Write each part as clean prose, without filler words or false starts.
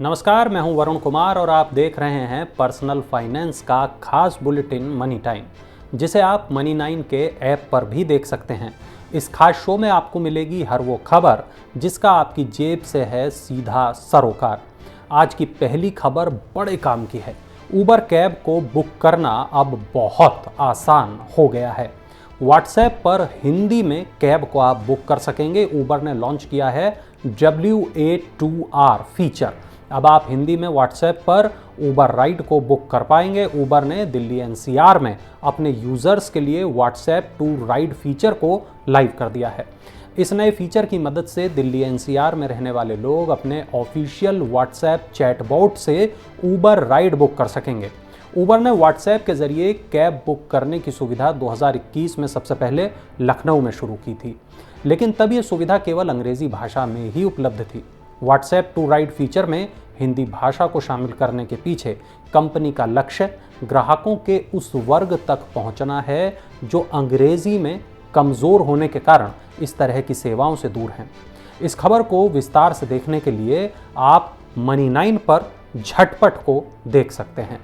नमस्कार, मैं हूं वरुण कुमार और आप देख रहे हैं पर्सनल फाइनेंस का खास बुलेटिन मनी टाइम, जिसे आप मनी9 के ऐप पर भी देख सकते हैं। इस खास शो में आपको मिलेगी हर वो खबर जिसका आपकी जेब से है सीधा सरोकार। आज की पहली खबर बड़े काम की है। उबर कैब को बुक करना अब बहुत आसान हो गया है। व्हाट्सएप पर हिंदी में कैब को आप बुक कर सकेंगे। उबर ने लॉन्च किया है WA2R फीचर। अब आप हिंदी में व्हाट्सएप पर उबर राइड को बुक कर पाएंगे। उबर ने दिल्ली NCR में अपने यूजर्स के लिए व्हाट्सएप टू राइड फीचर को लाइव कर दिया है। इस नए फीचर की मदद से दिल्ली NCR में रहने वाले लोग अपने ऑफिशियल व्हाट्सएप चैटबॉट से उबर राइड बुक कर सकेंगे। उबर ने व्हाट्सएप के जरिए कैब बुक करने की सुविधा 2021 में सबसे पहले लखनऊ में शुरू की थी, लेकिन तब यह सुविधा केवल अंग्रेजी भाषा में ही उपलब्ध थी। व्हाट्सएप टू राइड फीचर में हिंदी भाषा को शामिल करने के पीछे कंपनी का लक्ष्य ग्राहकों के उस वर्ग तक पहुंचना है जो अंग्रेजी में कमज़ोर होने के कारण इस तरह की सेवाओं से दूर हैं। इस खबर को विस्तार से देखने के लिए आप मनी9 पर झटपट को देख सकते हैं।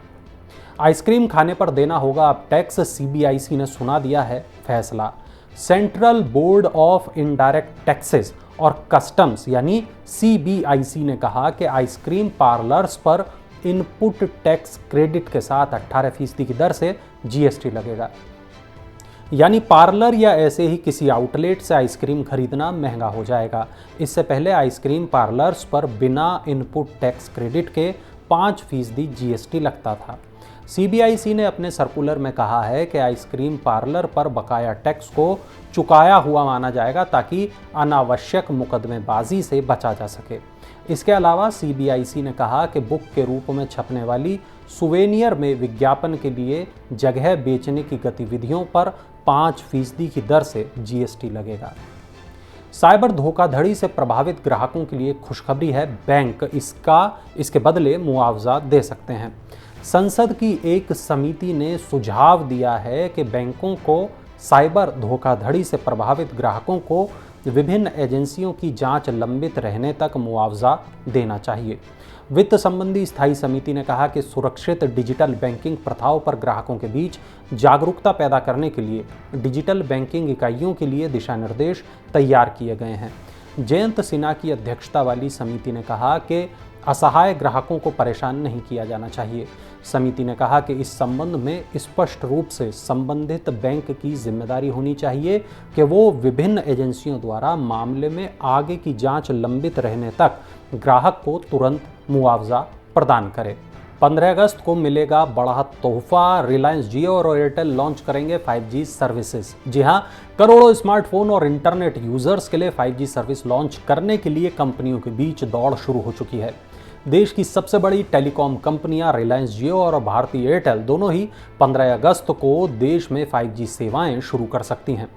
आइसक्रीम खाने पर देना होगा अब टैक्स। CBIC ने सुना दिया है फैसला। Central board of indirect taxes और कस्टम्स यानी CBIC ने कहा कि आइसक्रीम पार्लर्स पर इनपुट टैक्स क्रेडिट के साथ 18% की दर से GST लगेगा। यानी पार्लर या ऐसे ही किसी आउटलेट से आइसक्रीम खरीदना महंगा हो जाएगा। इससे पहले आइसक्रीम पार्लर्स पर बिना इनपुट टैक्स क्रेडिट के 5% GST लगता था। CBIC ने अपने सर्कुलर में कहा है कि आइसक्रीम पार्लर पर बकाया टैक्स को चुकाया हुआ माना जाएगा ताकि अनावश्यक मुकदमेबाजी से बचा जा सके। इसके अलावा CBIC ने कहा कि बुक के रूप में छपने वाली सुवेनियर में विज्ञापन के लिए जगह बेचने की गतिविधियों पर 5% की दर से GST लगेगा। साइबर धोखाधड़ी से प्रभावित ग्राहकों के लिए खुशखबरी है। बैंक इसके बदले मुआवजा दे सकते हैं। संसद की एक समिति ने सुझाव दिया है कि बैंकों को साइबर धोखाधड़ी से प्रभावित ग्राहकों को विभिन्न एजेंसियों की जांच लंबित रहने तक मुआवजा देना चाहिए। वित्त संबंधी स्थायी समिति ने कहा कि सुरक्षित डिजिटल बैंकिंग प्रथाओं पर ग्राहकों के बीच जागरूकता पैदा करने के लिए डिजिटल बैंकिंग इकाइयों के लिए दिशा निर्देश तैयार किए गए हैं। जयंत सिन्हा की अध्यक्षता वाली समिति ने कहा कि असहाय ग्राहकों को परेशान नहीं किया जाना चाहिए। समिति ने कहा कि इस संबंध में स्पष्ट रूप से संबंधित बैंक की जिम्मेदारी होनी चाहिए कि वो विभिन्न एजेंसियों द्वारा मामले में आगे की जांच लंबित रहने तक ग्राहक को तुरंत मुआवजा प्रदान करे। 15 अगस्त को मिलेगा बड़ा तोहफा। रिलायंस जियो और एयरटेल लॉन्च करेंगे 5G सर्विसेज। जी हां, करोड़ों स्मार्टफोन और इंटरनेट यूजर्स के लिए 5G सर्विस लॉन्च करने के लिए कंपनियों के बीच दौड़ शुरू हो चुकी है। देश की सबसे बड़ी टेलीकॉम कंपनियां रिलायंस जियो और भारतीय एयरटेल दोनों ही 15 अगस्त को देश में 5G सेवाएं शुरू कर सकती हैं।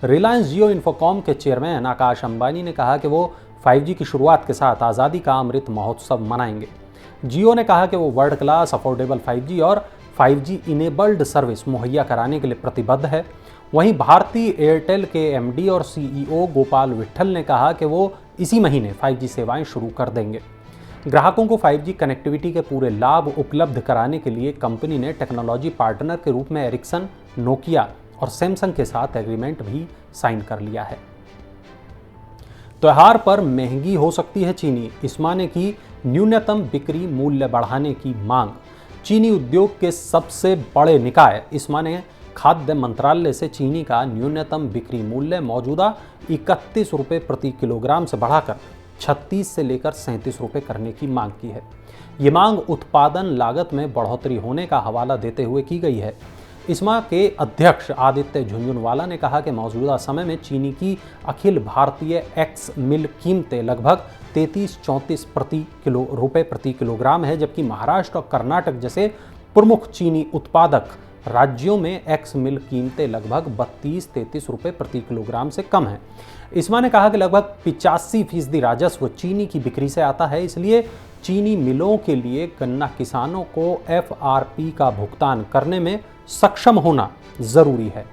रिलायंस जियो इन्फोकॉम के चेयरमैन आकाश अंबानी ने कहा कि वो 5G की शुरुआत के साथ आज़ादी का अमृत महोत्सव मनाएंगे। जियो ने कहा कि वो वर्ल्ड क्लास अफोर्डेबल 5G और 5G इनेबल्ड सर्विस मुहैया कराने के लिए प्रतिबद्ध है। वहीं भारतीय एयरटेल के MD और CEO गोपाल विट्ठल ने कहा कि वो इसी महीने 5G सेवाएं शुरू कर देंगे। ग्राहकों को 5G कनेक्टिविटी के पूरे लाभ उपलब्ध कराने के लिए कंपनी ने टेक्नोलॉजी पार्टनर के रूप में एरिक्सन, नोकिया और सैमसंग के साथ एग्रीमेंट भी साइन कर लिया है। त्योहार पर महंगी हो सकती है चीनी। इस्मा ने की न्यूनतम बिक्री मूल्य बढ़ाने की मांग। चीनी उद्योग के सबसे बड़े निकाय इस्मा ने खाद्य मंत्रालय से चीनी का न्यूनतम बिक्री मूल्य मौजूदा 31 रुपये प्रति किलोग्राम से बढ़ाकर 36 से लेकर 37 रुपये करने की मांग की है। ये मांग उत्पादन लागत में बढ़ोतरी होने का हवाला देते हुए की गई है। इस्मा के अध्यक्ष आदित्य झुंझुनवाला ने कहा कि मौजूदा समय में चीनी की अखिल भारतीय एक्स मिल कीमतें लगभग 33-34 रुपये प्रति किलोग्राम है, जबकि महाराष्ट्र और कर्नाटक जैसे प्रमुख चीनी उत्पादक राज्यों में एक्स मिल कीमतें लगभग 32-33 रुपये प्रति किलोग्राम से कम है। इस्मा ने कहा कि लगभग 85% राजस्व चीनी की बिक्री से आता है, इसलिए चीनी मिलों के लिए गन्ना किसानों को FRP का भुगतान करने में सक्षम होना जरूरी है।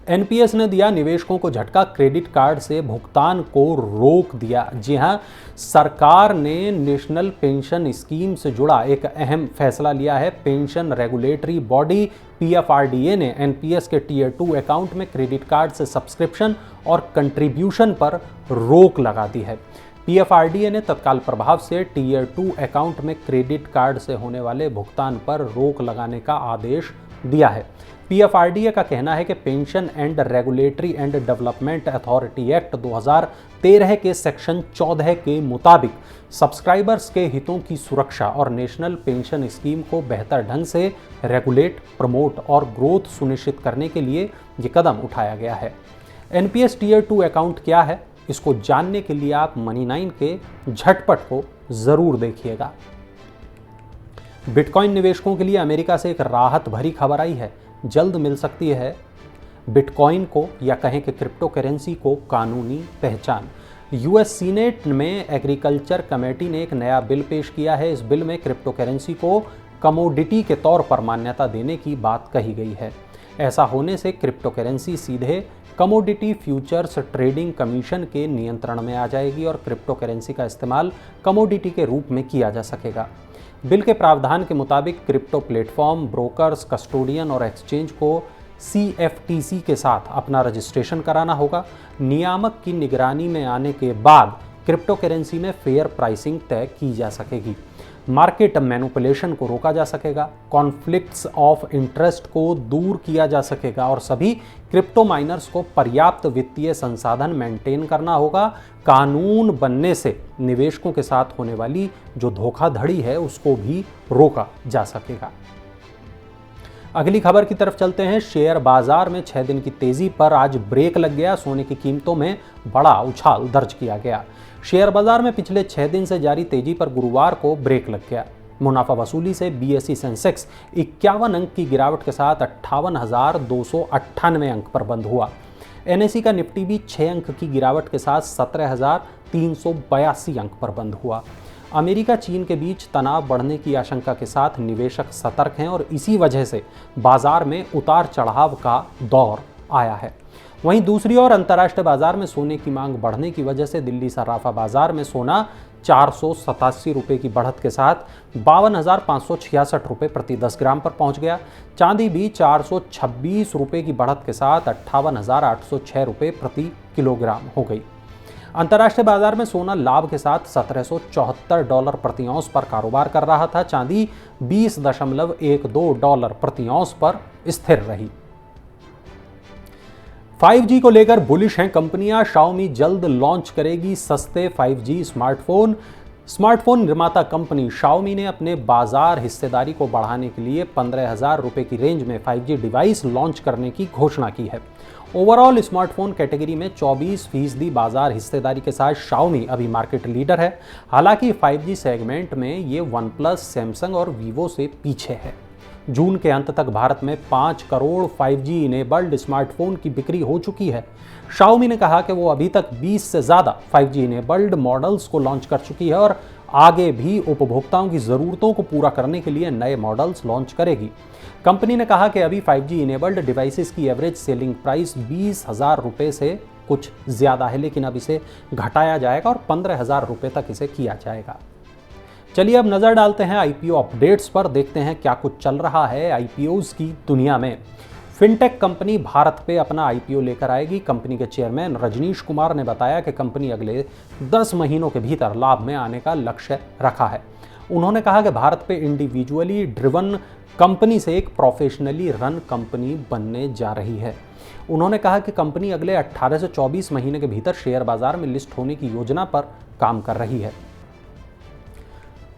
एनपीएस ने दिया निवेशकों को झटका, क्रेडिट कार्ड से भुगतान को रोक दिया। जी हां, सरकार ने नेशनल पेंशन स्कीम से जुड़ा एक अहम फैसला लिया है। पेंशन रेगुलेटरी बॉडी पीएफआरडीए ने एनपीएस के टीयर 2 अकाउंट में क्रेडिट कार्ड से सब्सक्रिप्शन और कंट्रीब्यूशन पर रोक लगा दी है। पीएफआरडीए ने तत्काल प्रभाव से टीयर 2 अकाउंट में क्रेडिट कार्ड से होने वाले भुगतान पर रोक लगाने का आदेश दिया है। पीएफआरडीए का कहना है कि pension and regulatory and development authority act 2013 के सेक्शन 14 के मुताबिक सब्सक्राइबर्स के हितों की सुरक्षा और नेशनल पेंशन स्कीम को बेहतर ढंग से रेगुलेट, प्रमोट और ग्रोथ सुनिश्चित करने के लिए ये कदम उठाया गया है। एनपीएस टीयर 2 अकाउंट क्या है, इसको जानने के लिए आप मनी9 के झटपट को जरूर देखिएगा। बिटकॉइन निवेशकों के लिए अमेरिका से एक राहत भरी खबर आई है। जल्द मिल सकती है बिटकॉइन को या कहें कि क्रिप्टो करेंसी को कानूनी पहचान। यूएस सीनेट में एग्रीकल्चर कमेटी ने एक नया बिल पेश किया है। इस बिल में क्रिप्टो करेंसी को कमोडिटी के तौर पर मान्यता देने की बात कही गई है। ऐसा होने से क्रिप्टो करेंसी सीधे कमोडिटी फ्यूचर्स ट्रेडिंग कमीशन के नियंत्रण में आ जाएगी और क्रिप्टो करेंसी का इस्तेमाल कमोडिटी के रूप में किया जा सकेगा। बिल के प्रावधान के मुताबिक क्रिप्टो प्लेटफॉर्म, ब्रोकर्स, कस्टोडियन और एक्सचेंज को CFTC के साथ अपना रजिस्ट्रेशन कराना होगा। नियामक की निगरानी में आने के बाद क्रिप्टो करेंसी में फेयर प्राइसिंग तय की जा सकेगी। मार्केट मैनिपुलेशन को रोका जा सकेगा, कॉन्फ्लिक्ट्स ऑफ इंटरेस्ट को दूर किया जा सकेगा और सभी क्रिप्टो माइनर्स को पर्याप्त वित्तीय संसाधन मेंटेन करना होगा। कानून बनने से निवेशकों के साथ होने वाली जो धोखाधड़ी है उसको भी रोका जा सकेगा। अगली खबर की तरफ चलते हैं। शेयर बाजार में 6 दिन की तेजी पर आज ब्रेक लग गया। सोने की कीमतों में बड़ा उछाल दर्ज किया गया। शेयर बाजार में पिछले 6 दिन से जारी तेजी पर गुरुवार को ब्रेक लग गया। मुनाफा वसूली से बीएसई सेंसेक्स 51 अंक की गिरावट के साथ 58,298 अंक पर बंद हुआ। एनएसई का निफ्टी भी 6 अंक की गिरावट के साथ 17,382 अंक पर बंद हुआ। अमेरिका चीन के बीच तनाव बढ़ने की आशंका के साथ निवेशक सतर्क हैं और इसी वजह से बाजार में उतार चढ़ाव का दौर आया है। वहीं दूसरी ओर अंतर्राष्ट्रीय बाजार में सोने की मांग बढ़ने की वजह से दिल्ली सराफा बाजार में सोना 487 रुपये की बढ़त के साथ 52,566 रुपये प्रति 10 ग्राम पर पहुंच गया। चांदी भी 426 रुपये की बढ़त के साथ 58,806 रुपये प्रति किलोग्राम हो गई। अंतर्राष्ट्रीय बाजार में सोना लाभ के साथ $1774 प्रति औंस पर कारोबार कर रहा था। चांदी $20.12 प्रति औंस पर स्थिर रही। 5G को लेकर बुलिश हैं कंपनियां। Xiaomi जल्द लॉन्च करेगी सस्ते 5G स्मार्टफोन। स्मार्टफोन निर्माता कंपनी Xiaomi ने अपने बाजार हिस्सेदारी को बढ़ाने के लिए 15,000 रुपये की रेंज में 5G डिवाइस लॉन्च करने की घोषणा की है। ओवरऑल स्मार्टफोन कैटेगरी में 24% बाजार हिस्सेदारी के साथ Xiaomi अभी मार्केट लीडर है। हालांकि 5G सेगमेंट में ये OnePlus, सैमसंग और Vivo से पीछे है। जून के अंत तक भारत में 5 करोड़ 5G इनेबल्ड स्मार्टफोन की बिक्री हो चुकी है। Xiaomi ने कहा कि वो अभी तक 20 से ज़्यादा 5G इनेबल्ड मॉडल्स को लॉन्च कर चुकी है और आगे भी उपभोक्ताओं की ज़रूरतों को पूरा करने के लिए नए मॉडल्स लॉन्च करेगी। कंपनी ने कहा कि अभी 5G इनेबल्ड डिवाइसेस की एवरेज सेलिंग प्राइस 20,000 रुपये से कुछ ज़्यादा है, लेकिन अब इसे घटाया जाएगा और 15,000 रुपये तक इसे किया जाएगा। चलिए अब नज़र डालते हैं आईपीओ अपडेट्स पर, देखते हैं क्या कुछ चल रहा है आईपीओज की दुनिया में। फिनटेक कंपनी भारत पे अपना आईपीओ लेकर आएगी। कंपनी के चेयरमैन रजनीश कुमार ने बताया कि कंपनी अगले 10 महीनों के भीतर लाभ में आने का लक्ष्य रखा है। उन्होंने कहा कि भारत पे इंडिविजुअली ड्रिवन कंपनी से एक प्रोफेशनली रन कंपनी बनने जा रही है। उन्होंने कहा कि कंपनी अगले 18 से 24 महीने के भीतर शेयर बाजार में लिस्ट होने की योजना पर काम कर रही है।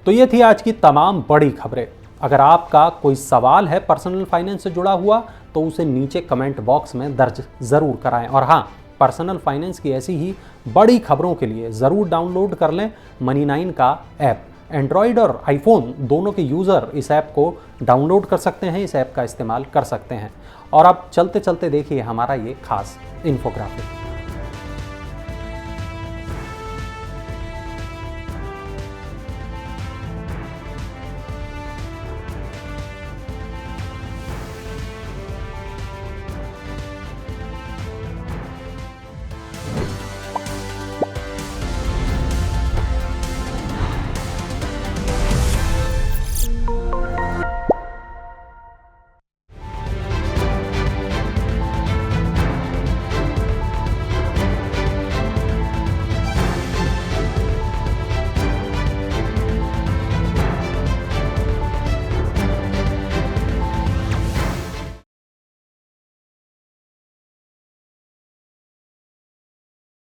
तो ये थी आज की तमाम बड़ी खबरें। अगर आपका कोई सवाल है पर्सनल फाइनेंस से जुड़ा हुआ तो उसे नीचे कमेंट बॉक्स में दर्ज ज़रूर कराएं। और हाँ, पर्सनल फाइनेंस की ऐसी ही बड़ी खबरों के लिए ज़रूर डाउनलोड कर लें मनी9 का ऐप। एंड्रॉयड और आईफोन दोनों के यूज़र इस ऐप को डाउनलोड कर सकते हैं, इस ऐप का इस्तेमाल कर सकते हैं। और अब चलते चलते देखिए हमारा ये खास इन्फोग्राफिक।